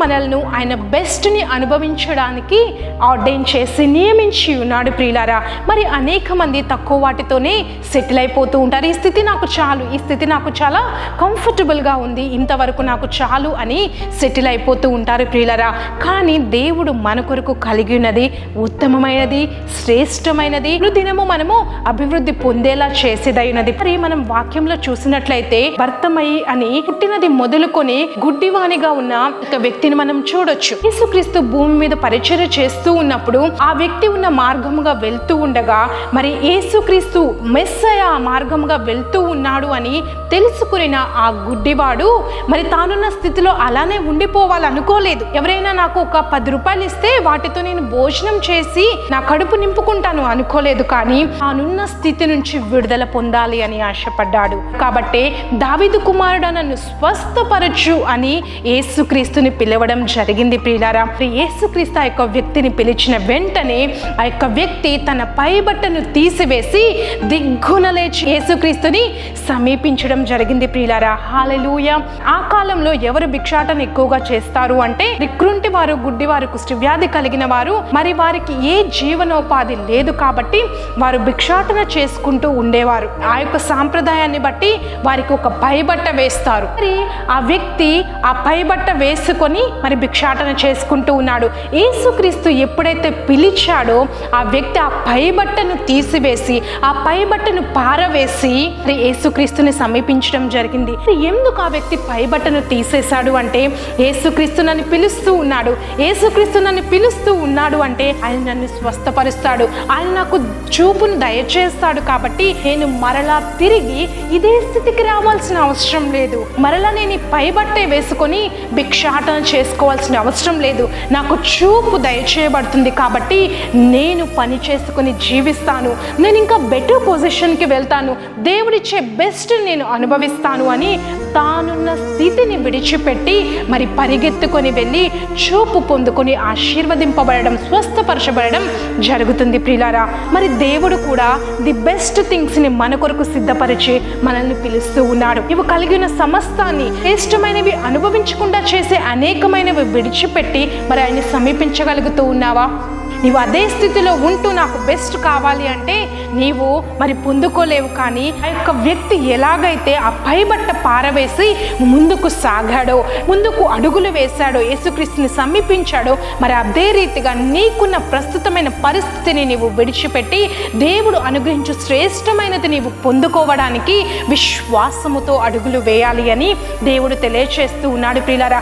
మనల్ని ఆయన బెస్ట్ని అనుభవించడానికి ఆర్డైన్ చేసి నియమించి ఉన్నాడు ప్రియులారా. మరి అనేక మంది తక్కువ వాటితోనే సెటిల్ అయిపోతూ ఉంటారు. ఈ స్థితి నాకు చాలు, ఈ స్థితి నాకు చాలా కంఫర్టబుల్గా ఉంది, ఇంతవరకు నాకు చాలు అని సెటిల్ అయిపోతూ ఉంటారు ప్రియులారా. కానీ దేవుడు మన కొరకు కలిగి ఉన్నది ఉత్తమమైనది, శ్రేష్టమైనది, దినము మనము అభివృద్ధి పొందేలా చేసేదైనది. మరి మనం వాక్యంలో చూసినట్లయితే భర్తమయి అని పుట్టినది మొదలుకొని గుడ్డివానిగా ఉన్న ఒక వ్యక్తిని మనం చూడొచ్చు. యేసుక్రీస్తు భూమి మీద పరిచర్య చేస్తూ ఉన్నప్పుడు ఆ వ్యక్తి ఉన్న మార్గముగా వెళ్తూ ఉండగా మరి యేసుక్రీస్తు మెస్సయ మార్గముగా వెళ్తూ ఉన్నాడు అని తెలుసుకున్న ఆ గుడ్డివాడు మరి తానున్న స్థితిలో అలానే ఉండిపోవాలనుకోలేదు. ఎవరైనా నాకు ఒక 10 రూపాయలు ఇస్తే వాటితో నేను భోజనం చేసి నా కడుపు నింపుకుంటాను అనుకోలేదు. కానీ తానున్న స్థితి నుంచి విడుదల పొందాలి అని ఆశపడ్డాడు. కాబట్టి దావీదు కుమారుడు నన్ను స్వస్థపరచు అని యేసుక్రీస్తుని పిలవడం జరిగింది ప్రియులారా. యేసుక్రీస్తు ఆ యొక్క వ్యక్తిని పిలిచిన వెంటనే ఆ యొక్క వ్యక్తి తన పైబట్టను తీసివేసి దిగ్గున లేచి యేసుక్రీస్తుని సమీపించడం జరిగింది ప్రియులారా. హల్లెలూయా. ఆ కాలంలో ఎవరు భిక్షాటన ఎక్కువగా చేస్తారు అంటే రిక్రుంటి వారు, గుడ్డివారు, కుష్ఠవ్యాధి కలిగిన వారు. మరి వారికి ఏ జీవనోపాధి లేదు కాబట్టి వారు భిక్షాటన చేసుకుంటూ ఉండేవారు. ఆ యొక్క సాంప్రదాయాన్ని బట్టి వారికి ఒక పైబట్ట వేస్తారు. మరి ఆ వ్యక్తి ఆ పైబట్ట వేసుకొని మరి భిక్షాటన చేసుకుంటూ ఉన్నాడు. యేసుక్రీస్తు ఎప్పుడైతే పిలిచాడో ఆ వ్యక్తి ఆ పైబట్టను తీసివేసి ఆ పైబట్టను పారవేసి మరి యేసుక్రీస్తుని సమీపించడం జరిగింది. ఎందుకు ఆ వ్యక్తి పైబట్టను తీసేశాడు అంటే యేసుక్రీస్తు నన్ను పిలుస్తూ ఉన్నాడు, యేసుక్రీస్తు నన్ను పిలుస్తూ ఉన్నాడు అంటే ఆయన నన్ను స్వస్థపరుస్తాడు, ఆయన నాకు చూపును దయచేస్తాడు. కాబట్టి నేను మరలా తిరిగి ఇదే స్థితికి రావాల్సిన అవసరం లేదు, మరలా నేను ఈ పైబట్టే వేసుకొని భిక్షాటన చేసుకోవాల్సిన అవసరం లేదు. నాకు చూపు దయచేయబడుతుంది కాబట్టి నేను పని చేసుకుని జీవిస్తాను, నేను ఇంకా బెటర్ పొజిషన్కి వెళ్తాను, దేవుడిచ్చే బెస్ట్ నేను అనుభవిస్తాను అని తానున్న స్థితిని విడిచిపెట్టి మరి పరిగెత్తుకొని వెళ్ళి చూపు పొందుకొని ఆశీర్వదింపబడడం, స్వస్థపరచబడడం జరుగుతుంది ప్రియులారా. మరి దేవుడు కూడా ది బెస్ట్ థింగ్స్ని మన కొరకు సిద్ధపరిచి మనల్ని పిలుస్తూ ఉన్నాడు. ఇవి కలిగిన సమస్తాన్ని శ్రేష్టమైనవి అనుభవించకుండా చేసే అనేకమైనవి విడిచిపెట్టి మరి ఆయన్ని సమీపించగలుగుతూ ఉన్నావా? నీవు అదే స్థితిలో ఉంటూ నాకు బెస్ట్ కావాలి అంటే నీవు మరి పొందుకోలేవు. కానీ ఆ యొక్క వ్యక్తి ఎలాగైతే ఆ పైబట్ట పారవేసి ముందుకు సాగాడో, ముందుకు అడుగులు వేశాడో, యేసుక్రీస్తుని సమీపించాడో, మరి అదే రీతిగా నీకున్న ప్రస్తుతమైన పరిస్థితిని నీవు విడిచిపెట్టి దేవుడు అనుగ్రహించు శ్రేష్టమైనది నీవు పొందుకోవడానికి విశ్వాసముతో అడుగులు వేయాలి అని దేవుడు తెలియచేస్తూ ఉన్నాడు ప్రియులారా.